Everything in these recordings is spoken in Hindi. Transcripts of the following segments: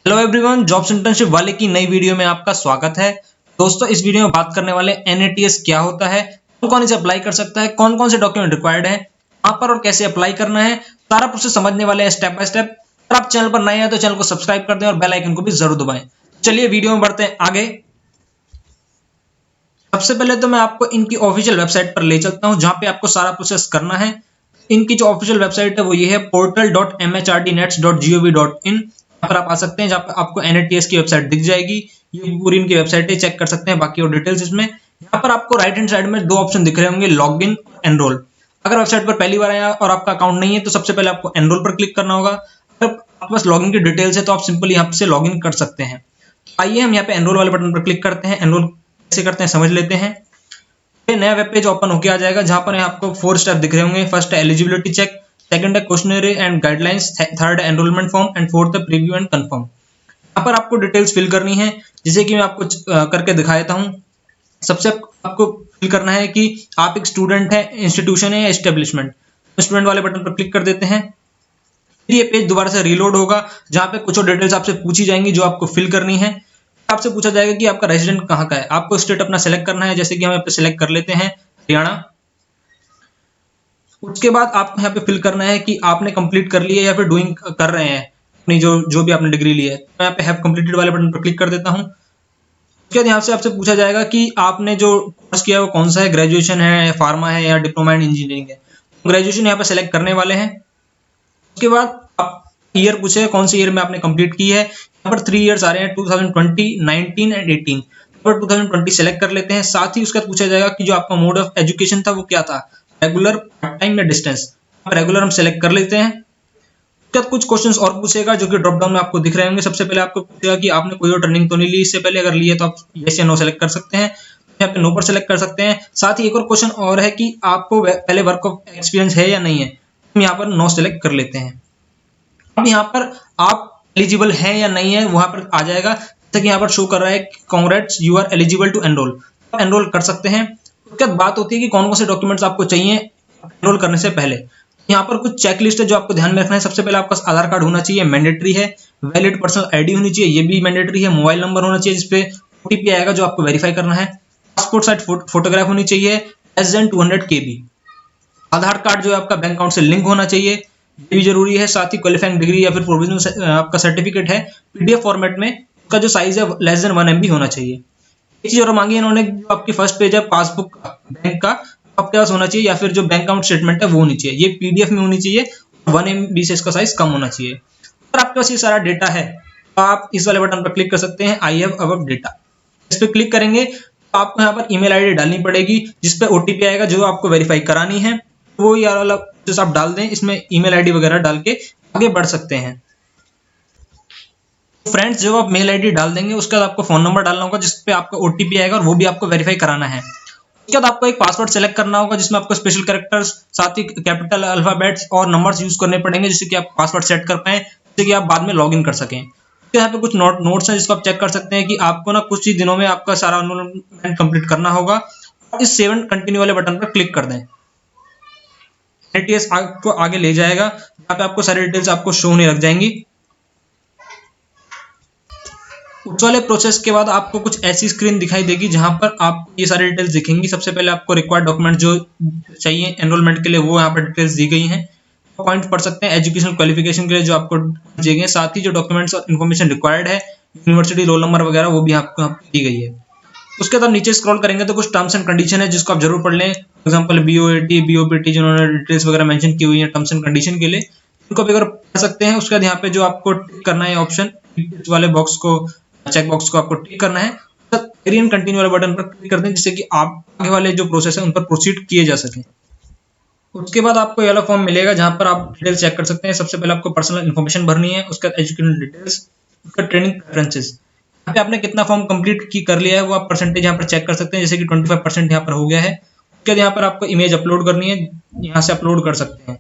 हेलो एवरीवन, जॉब्स इंटर्नशिप वाले की नई वीडियो में आपका स्वागत है। दोस्तों, इस वीडियो में बात करने वाले NATS क्या होता है, कौन कौन इसे अप्लाई कर सकता है, कौन कौन से डॉक्यूमेंट रिक्वायर्ड है, कहां पर और कैसे अप्लाई करना है, सारा प्रोसेस समझने वाले हैं स्टेप बाय स्टेप। अगर आप चैनल पर नए हैं तो चैनल को सब्सक्राइब कर दें और बेल आइकन को भी जरूर दबाएं। चलिए वीडियो में बढ़ते हैं आगे। सबसे पहले तो मैं आपको इनकी ऑफिशियल वेबसाइट पर ले चलता हूं, जहां पे आपको सारा प्रोसेस करना है। इनकी जो ऑफिशियल वेबसाइट है वो ये है portal.mhrdnets.gov.in। यहाँ पर आप आ सकते हैं, जहाँ पर आपको NATS की वेबसाइट दिख जाएगी। ये पूरी इनकी वेबसाइट है, चेक कर सकते हैं बाकी और डिटेल्स इसमें। यहाँ पर आपको राइट हैंड साइड में दो ऑप्शन दिख रहे होंगे, लॉग इन और एनरोल। अगर वेबसाइट पर पहली बार आया और आपका अकाउंट नहीं है तो सबसे पहले आपको एनरोल पर क्लिक करना होगा। अगर आपके पास लॉगिन की डिटेल्स है तो आप सिंपली यहाँ से लॉगिन कर सकते हैं। आइए हम यहाँ पे एनरोल वाले बटन पर क्लिक करते हैं। एनरोल कैसे करते हैं समझ लेते हैं। ये नया वेब पेज ओपन होकर आ जाएगा, जहां पर आपको 4 स्टेप दिख रहे होंगे। फर्स्ट है एलिजिबिलिटी चेक, सेकंड है क्वेश्चनरी एंड गाइडलाइंस, थर्ड है एनरोलमेंट फॉर्म एंड फोर्थ है प्रीव्यू एंड कंफर्म। यहाँ पर आपको डिटेल्स फिल करनी है, जिसे कि मैं आपको करके दिखा देता हूँ। सबसे आपको फिल करना है कि आप एक स्टूडेंट है, इंस्टीट्यूशन है या एस्टेब्लिशमेंट। स्टूडेंट वाले बटन पर क्लिक कर देते हैं। फिर ये पेज दोबारा से रीलोड होगा, जहां पे कुछ और डिटेल्स आपसे पूछी जाएंगी जो आपको फिल करनी है। आपसे पूछा जाएगा कि आपका रेजिडेंट कहाँ का है। आपको स्टेट अपना सेलेक्ट करना है, जैसे कि हम यहाँ पे सेलेक्ट कर लेते हैं हरियाणा। उसके बाद आपको यहाँ पे फिल करना है कि आपने कंप्लीट कर लिया या फिर डूइंग कर रहे हैं अपनी जो जो भी आपने डिग्री ली है। मैं यहाँ पे हैव कंप्लीटेड वाले बटन पर क्लिक कर देता हूँ। उसके बाद यहाँ से आपसे पूछा जाएगा कि आपने जो कोर्स किया है वो कौन सा है, ग्रेजुएशन है, फार्मा है या डिप्लोमा इन इंजीनियरिंग है। ग्रेजुएशन यहाँ पे सेलेक्ट करने वाले हैं। उसके बाद आप ईयर पूछे कौन से ईयर में आपने कंप्लीट की है। यहाँ पर 3 इयर्स आ रहे हैं, 2020, 19 एंड 18। पर 2020 सेलेक्ट कर लेते हैं। साथ ही उसका पूछा जाएगा कि जो आपका मोड ऑफ एजुकेशन था वो क्या था, रेगुलर, पार्ट टाइम या डिस्टेंस। रेगुलर हम सेलेक्ट कर लेते हैं। उसके बाद कुछ क्वेश्चंस और पूछेगा जो कि ड्रॉप डाउन में आपको दिख रहे होंगे। सबसे पहले आपको पूछेगा कि आपने कोई और ट्रेनिंग तो नहीं ली इससे पहले, अगर ली है तो आप यस या नो सेलेक्ट कर सकते हैं, यहाँ पे नो पर सेलेक्ट कर सकते हैं। साथ ही एक और क्वेश्चन और है कि आपको पहले वर्क ऑफ एक्सपीरियंस है या नहीं है, हम यहाँ पर नो सेलेक्ट कर लेते हैं। अब यहाँ पर आप एलिजिबल हैं या नहीं है वहां पर आ जाएगा, जैसे कि यहाँ पर शो कर रहा है congrats you are eligible to enrol. आप एनरोल कर सकते हैं। उसके बाद बात होती है कि कौन कौन से डॉक्यूमेंट्स आपको चाहिए एनरोल करने से पहले। यहाँ पर कुछ चेकलिस्ट है जो आपको ध्यान में रखना है। सबसे पहले आपका आधार कार्ड होना चाहिए, मैंडेटरी है। वैलिड पर्सनल आईडी होनी चाहिए, ये भी मैंडेटरी है। मोबाइल नंबर होना चाहिए जिसपे OTP आएगा जो आपको वेरीफाई करना है। पासपोर्ट साइज फोटोग्राफ होनी चाहिए, लेस देन 200 KB। आधार कार्ड जो है आपका बैंक अकाउंट से लिंक होना चाहिए, ये भी जरूरी है। साथ ही क्वालिफाइंग डिग्री या फिर प्रोविजनल आपका सर्टिफिकेट है PDF फॉर्मेट में, उसका जो साइज है लेस देन 1 MB होना चाहिए। एक चीज और मांगी है इन्होंने, जो आपकी फर्स्ट पेज है पासबुक का बैंक का आपके पास होना चाहिए, या फिर जो बैंक अकाउंट स्टेटमेंट है वो होनी चाहिए। ये PDF में होनी चाहिए, 1 MB से इसका साइज कम होना चाहिए। अगर आपके पास ये सारा डेटा है तो आप इस वाले बटन पर क्लिक कर सकते हैं, आई हैव अबव डेटा। इस पर क्लिक करेंगे तो आपको यहाँ पर ईमेल आईडी डालनी पड़ेगी, जिसपे OTP आएगा जो आपको वेरीफाई करानी है। वो यार अलग आप डाल दें, इसमें ईमेल आईडी वगैरह डाल के आगे बढ़ सकते हैं। फ्रेंड्स, जब आप मेल आईडी डाल देंगे उसके बाद आपको फोन नंबर डालना होगा जिसपे आपका OTP आएगा और वो भी आपको वेरीफाई कराना है। उसके बाद आपको एक पासवर्ड सेलेक्ट करना होगा, जिसमें आपको स्पेशल कैरेक्टर्स, साथ ही कैपिटल अल्फाबेट्स और नंबर्स यूज करने पड़ेंगे, जिससे कि आप पासवर्ड सेट कर पाए, जिससे कि आप बाद में लॉग इन कर सकें। यहाँ पे कुछ नोट्स हैं जिसको आप चेक कर सकते हैं कि आपको ना कुछ ही दिनों में आपका सारा एनरोलमेंट कंप्लीट करना होगा। इस सेव एंड कंटिन्यू वाले बटन पर क्लिक कर दें। NATS आपको आगे ले जाएगा, जहाँ पे आपको सारी डिटेल्स आपको शो होने लग जाएंगी। उस वाले प्रोसेस के बाद आपको कुछ ऐसी स्क्रीन दिखाई देगी जहां पर आपको ये सारी डिटेल्स दिखेंगी। सबसे पहले आपको रिक्वायर्ड डॉक्यूमेंट जो चाहिए एनरोलमेंट के लिए वो यहाँ पर डिटेल्स दी गई हैं। पॉइंट पढ़ सकते हैं एजुकेशनल क्वालिफिकेशन के लिए जो आपको दिए गए, साथ ही जो डॉक्यूमेंट्स और इन्फॉर्मेशन रिक्वायर्ड है, यूनिवर्सिटी रोल नंबर वगैरह, वो भी आपको दी गई है। उसके बाद नीचे स्क्रॉल करेंगे तो कुछ टर्म्स एंड कंडीशन है जिसको आप जरूर पढ़ लें। फॉर एग्जांपल BOAT, BOPT जिन्होंने डिटेल्स वगैरह मेंशन की हुई है टर्म्स एंड कंडीशन के लिए, उनको भी अगर पढ़ सकते हैं। उसके बाद यहाँ पे जो आपको टिक करना है ऑप्शन वाले बॉक्स को, चेक बॉक्स को आपको टिक करना है। एग्री एंड कंटिन्यू वाले बटन पर क्लिक कर दें, जिससे कि आप आगे वाले जो प्रोसेस है उन पर प्रोसीड किए जा सके। उसके बाद आपको ये वाला फॉर्म मिलेगा जहां पर आप डिटेल्स चेक कर सकते हैं। सबसे पहले आपको पर्सनल इन्फॉर्मेशन भरनी है, उसके बाद एजुकेशनल डिटेल्स, उसका ट्रेनिंग प्रेफरेंसेस। यहाँ पे आपने कितना फॉर्म कंप्लीट कर लिया है वो आप परसेंटेज यहाँ पर चेक कर सकते हैं, जैसे कि 25% यहाँ पर हो गया है। उसके बाद यहाँ पर आपको इमेज अपलोड करनी है, यहाँ से अपलोड कर सकते हैं।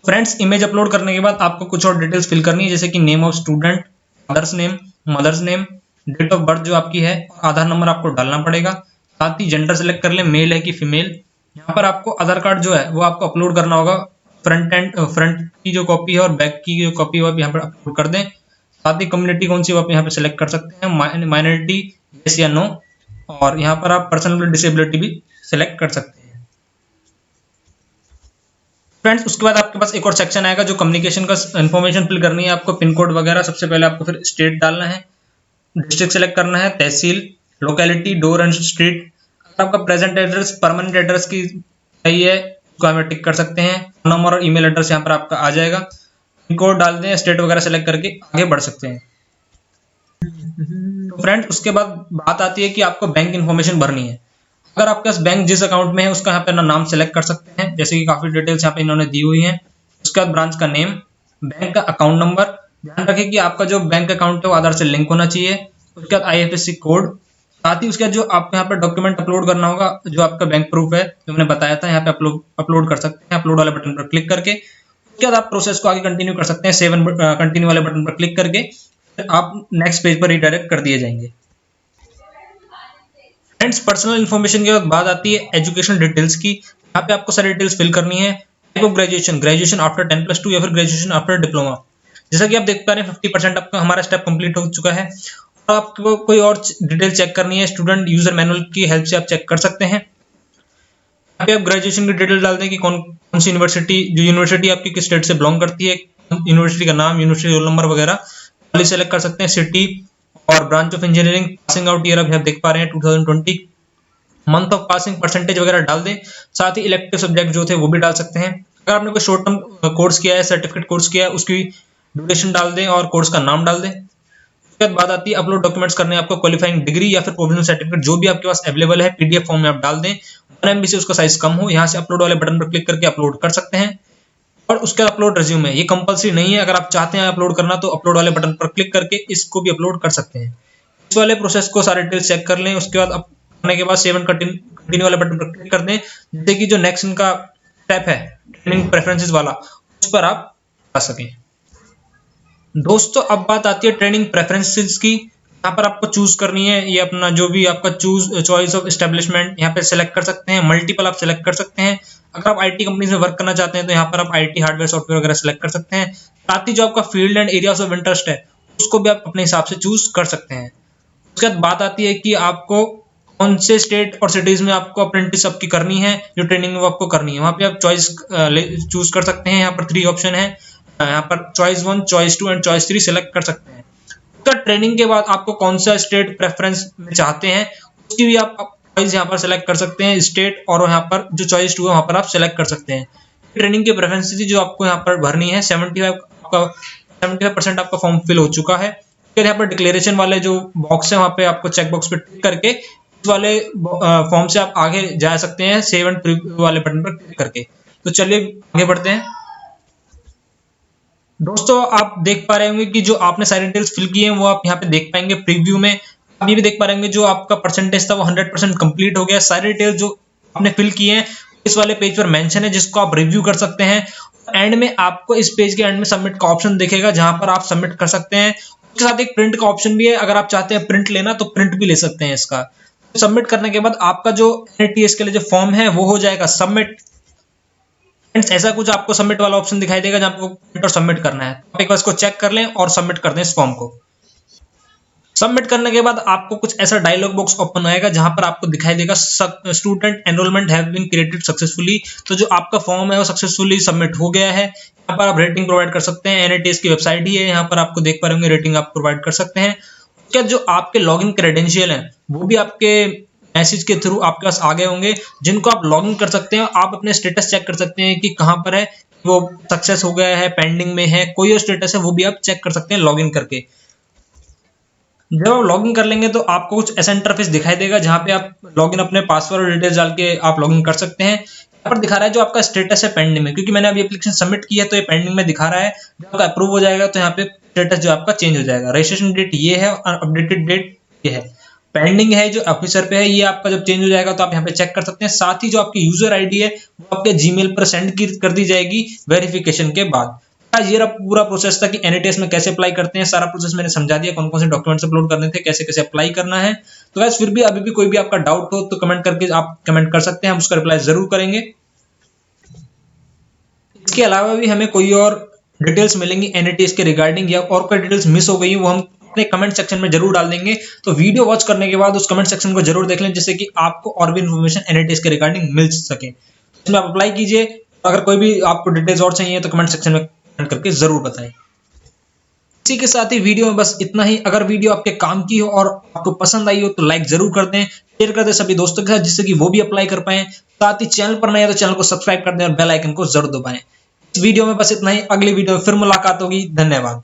फ्रेंड्स, इमेज अपलोड करने के बाद आपको कुछ और डिटेल्स फिल करनी है, जैसे कि name of student, father's name, mother's name, date of birth जो आपकी है, आधार नंबर आपको डालना पड़ेगा। साथ ही जेंडर सेलेक्ट कर ले, मेल है कि फीमेल। यहाँ पर आपको आधार कार्ड जो है वो आपको अपलोड करना होगा फ्रंट की जो कॉपी है और बैक की जो कॉपी है वो आप यहाँ पर अपलोड कर दें। साथ ही कम्युनिटी कौन सी वो आप यहाँ पे सिलेक्ट कर सकते हैं, माइनॉरिटी, यस या नो, और यहाँ पर आप पर्सनल डिसेबिलिटी भी सिलेक्ट कर सकते हैं। फ्रेंड्स, उसके बाद आपके पास एक और सेक्शन आएगा जो कम्युनिकेशन का इन्फॉर्मेशन फिल करनी है आपको, पिन कोड वगैरह। सबसे पहले आपको फिर स्टेट डालना है, डिस्ट्रिक्ट सेलेक्ट करना है, तहसील, लोकेलिटी, डोर एंड स्ट्रीट। आपका प्रेजेंट एड्रेस, परमानेंट एड्रेस की सही है, उसको हमें टिक कर सकते हैं। नंबर और ईमेल एड्रेस यहाँ पर आपका आ जाएगा। पिन कोड डाल दें, स्टेट वगैरह सेलेक्ट करके आगे बढ़ सकते हैं। तो फ्रेंड्स, उसके बाद बात आती है कि आपको बैंक इन्फॉर्मेशन भरनी है। अगर आपके पास बैंक जिस अकाउंट में है उसका यहाँ पे नाम सेलेक्ट कर सकते हैं, जैसे कि काफी डिटेल्स यहाँ पे इन्होंने दी हुई हैं। उसके बाद ब्रांच का नेम, बैंक का अकाउंट नंबर, ध्यान रखें कि आपका जो बैंक अकाउंट है वो आधार से लिंक होना चाहिए। उसके बाद IFSC कोड, साथ ही उसके बाद जो आपको यहाँ पे डॉक्यूमेंट अपलोड करना होगा, जो आपका बैंक प्रूफ है जो मैंने बताया था, यहाँ पे अपलोड कर सकते हैं अपलोड वाले बटन पर क्लिक करके। उसके बाद आप प्रोसेस को आगे कंटिन्यू कर सकते हैं, सेव कंटिन्यू वाले बटन पर क्लिक करके आप नेक्स्ट पेज पर रिडायरेक्ट कर दिए जाएंगे। फ्रेंड्स, पर्सनल इन्फॉर्मेशन के बाद बात आती है एजुकेशन डिटेल्स की। यहाँ पे आपको सारी डिटेल्स फिल करनी है। Type of graduation, graduation after 10+2 या फिर ग्रेजुएशन आफ्टर डिप्लोमा। जैसा कि आप देख पा रहे हैं 50% आपका हमारा स्टेप कंप्लीट हो चुका है। और आपको कोई और डिटेल चेक करनी है, स्टूडेंट यूजर मैनुअल की हेल्प से आप चेक कर सकते हैं। यहाँ पे आप ग्रेजुएशन की डिटेल डाल दें कि कौन सी यूनिवर्सिटी, जो यूनिवर्सिटी आपकी किस स्टेट से बिलोंग करती है, यूनिवर्सिटी का नाम, यूनिवर्सिटी रोल नंबर वगैरह कॉलेज सेलेक्ट कर सकते हैं, सिटी और branch of engineering, passing out year अभी आप देख पा रहे हैं 2020, मंथ ऑफ पासिंग, परसेंटेज वगैरह डाल दें। साथ ही इलेक्टिव सब्जेक्ट जो थे वो भी डाल सकते हैं। अगर आपने कोई शॉर्ट टर्म कोर्स किया है, सर्टिफिकेट कोर्स किया है, उसकी ड्यूरेशन डाल दें और कोर्स का नाम डाल दें। उसके बाद बात आती है अपलोड डॉक्यूमेंट्स करने, आपको क्वालिफाइंग डिग्री या फिर प्रोविजनल सर्टिफिकेट जो भी आपके पास अवेलेबल है PDF फॉर्म में आप डाल दें। 1 MB से उसका साइज कम हो, यहाँ से अपलोड वाले बटन पर क्लिक करके अपलोड कर सकते हैं। और उसके बाद अपलोड रिज्यूमे, ये कंपलसरी नहीं है, अगर आप चाहते हैं अपलोड करना तो अपलोड वाले बटन पर क्लिक करके इसको भी अपलोड कर सकते हैं। इस वाले प्रोसेस को सारे डिटेल्स चेक कर लें। उसके बाद करने के बाद सेव एंड कंटिन्यू वाले बटन पर क्लिक कर दें। जैसे कि जो नेक्स्ट इनका स्टेप है ट्रेनिंग प्रेफरेंसेस वाला, उस पर आप आ सकें। दोस्तों, अब बात आती है ट्रेनिंग प्रेफरेंसेस की। यहाँ पर आपको चूज करनी है, ये अपना जो भी आपका चॉइस ऑफ एस्टेब्लिशमेंट यहाँ पे सेलेक्ट कर सकते हैं, मल्टीपल आप सेलेक्ट कर सकते हैं। अगर आप IT कंपनीज में वर्क करना चाहते हैं तो यहाँ पर आप IT हार्डवेयर सॉफ्टवेयर वगैरह सेलेक्ट कर सकते हैं। साथ ही जो आपका field and areas of interest है उसको भी आप अपने हिसाब से चूज कर सकते हैं। उसके बाद बात आती है कि आपको कौन से स्टेट और सिटीज में आपको अप्रेंटिस आपकी करनी है, जो ट्रेनिंग वो आपको करनी है, वहाँ पे आप चॉइस चूज कर सकते हैं। यहाँ पर 3 ऑप्शन है, यहाँ पर choice 1, choice 2 and choice 3 select कर सकते हैं। उसका ट्रेनिंग के बाद आपको कौन सा स्टेट प्रेफरेंस में चाहते हैं उसकी भी आप चॉइस यहाँ पर सेलेक्ट कर सकते हैं, स्टेट, और यहाँ पर जो चॉइस 2 है वहाँ पर आप सेलेक्ट कर सकते हैं। ट्रेनिंग के प्रेफरेंसेस जो आपको यहाँ पर भरनी है, 75% आपका फॉर्म फिल हो चुका है। फिर यहाँ पर डिक्लेरेशन वाले जो बॉक्स है वहाँ पे आपको चेक बॉक्स पे टिक करके इस वाले फॉर्म से आप आगे जा सकते हैं, सेव एंड प्रीव्यू वाले बटन पर क्लिक करके। तो चलिए आगे बढ़ते हैं। दोस्तों, आप देख पा रहे होंगे कि जो आपने सारी डिटेल्स फिल की हैं वो आप यहाँ पे देख पाएंगे प्रीव्यू में। आप ये भी देख पा रहे होंगे जो आपका परसेंटेज था वो 100% कंप्लीट हो गया। सारी डिटेल्स जो आपने फिल की हैं इस वाले पेज पर मेंशन है, जिसको आप रिव्यू कर सकते हैं। एंड में आपको इस पेज के एंड में सबमिट का ऑप्शन दिखेगा, जहां पर आप सबमिट कर सकते हैं। उसके साथ एक प्रिंट का ऑप्शन भी है, अगर आप चाहते हैं प्रिंट लेना तो प्रिंट भी ले सकते हैं इसका। सबमिट करने के बाद आपका जो NATS के लिए जो फॉर्म है वो हो जाएगा सबमिट। ऐसा कुछ आपको सबमिट वाला ऑप्शन दिखाई देगा जहां आपको प्रिंट और सबमिट करना है। आप एक बार इसको चेक कर लें और सबमिट कर दें इस फॉर्म को। सबमिट करने के बाद आपको कुछ ऐसा डायलॉग बॉक्स ओपन आएगा जहां पर आपको दिखाई देगा student enrolment have been created successfully. तो जो आपका फॉर्म है वो सक्सेसफुली सबमिट हो गया है। यहाँ पर आप रेटिंग प्रोवाइड कर सकते हैं, NATS की वेबसाइट ही है, यहाँ पर आपको देख पा रहे होंगे रेटिंग आप प्रोवाइड कर सकते हैं। क्या जो आपके लॉगिन क्रेडेंशियल हैं वो भी आपके मैसेज के थ्रू आपके पास आ गए होंगे, जिनको आप लॉगिन कर सकते हैं। आप अपने स्टेटस चेक कर सकते हैं कि कहाँ पर है, वो सक्सेस हो गया है, पेंडिंग में है, कोई और स्टेटस है वो भी आप चेक कर सकते हैं लॉगिन करके। जब आप लॉगिन कर लेंगे तो आपको कुछ ऐसा इंटरफेस दिखाई देगा जहां पे आप लॉगिन अपने पासवर्ड और डिटेल्स डाल के आप लॉगिन कर सकते हैं। यहाँ पर दिखा रहा है जो आपका स्टेटस है पेंडिंग में, क्योंकि मैंने अभी एप्लीकेशन सबमिट की है तो ये पेंडिंग में दिखा रहा है। जब आपका अप्रूव हो जाएगा तो यहाँ पे स्टेटस जो आपका चेंज हो जाएगा। रजिस्ट्रेशन डेट ये है और अपडेटेड डेट ये है। पेंडिंग है जो ऑफिसर पे है, ये आपका जब चेंज हो जाएगा तो आप यहाँ पे चेक कर सकते हैं। साथ ही जो आपकी यूजर ID है वो आपके जीमेल पर सेंड कर दी जाएगी वेरिफिकेशन के बाद। ये पूरा प्रोसेस था कि NATS में कैसे अप्लाई करते हैं। सारा प्रोसेस मैंने समझा दिया, कौन कौन से डॉक्यूमेंट्स अपलोड करने थे, कैसे कैसे अप्लाई करना है। तो गाइस फिर भी अभी भी कोई भी आपका डाउट हो तो कमेंट करके आप कमेंट कर सकते हैं, हम उसका रिप्लाई जरूर करेंगे। इसके अलावा भी हमें कोई और डिटेल्स मिलेंगी NATS के रिगार्डिंग, या और कोई डिटेल्स मिस हो गई वो हम अपने कमेंट सेक्शन में जरूर डाल देंगे। तो वीडियो वॉच करने के बाद उस कमेंट सेक्शन को जरूर देख लें, जिससे कि आपको और भी इन्फॉर्मेशन NATS के रिगार्डिंग मिल सके। इसमें आप अप्लाई कीजिए। अगर कोई भी आपको डिटेल्स और चाहिए तो कमेंट सेक्शन में कमेंट करके जरूर बताएं। इसी के साथ ही वीडियो में बस इतना ही। अगर वीडियो आपके काम की हो और आपको पसंद आई हो तो लाइक जरूर कर दें, शेयर कर दें सभी दोस्तों के साथ, जिससे कि वो भी अप्लाई कर पाएं। साथ ही चैनल पर नए हैं तो चैनल को सब्सक्राइब कर दें और बेल आइकन को जरूर दबाएं। इस वीडियो में बस इतना ही। अगली वीडियो में फिर मुलाकात होगी। धन्यवाद।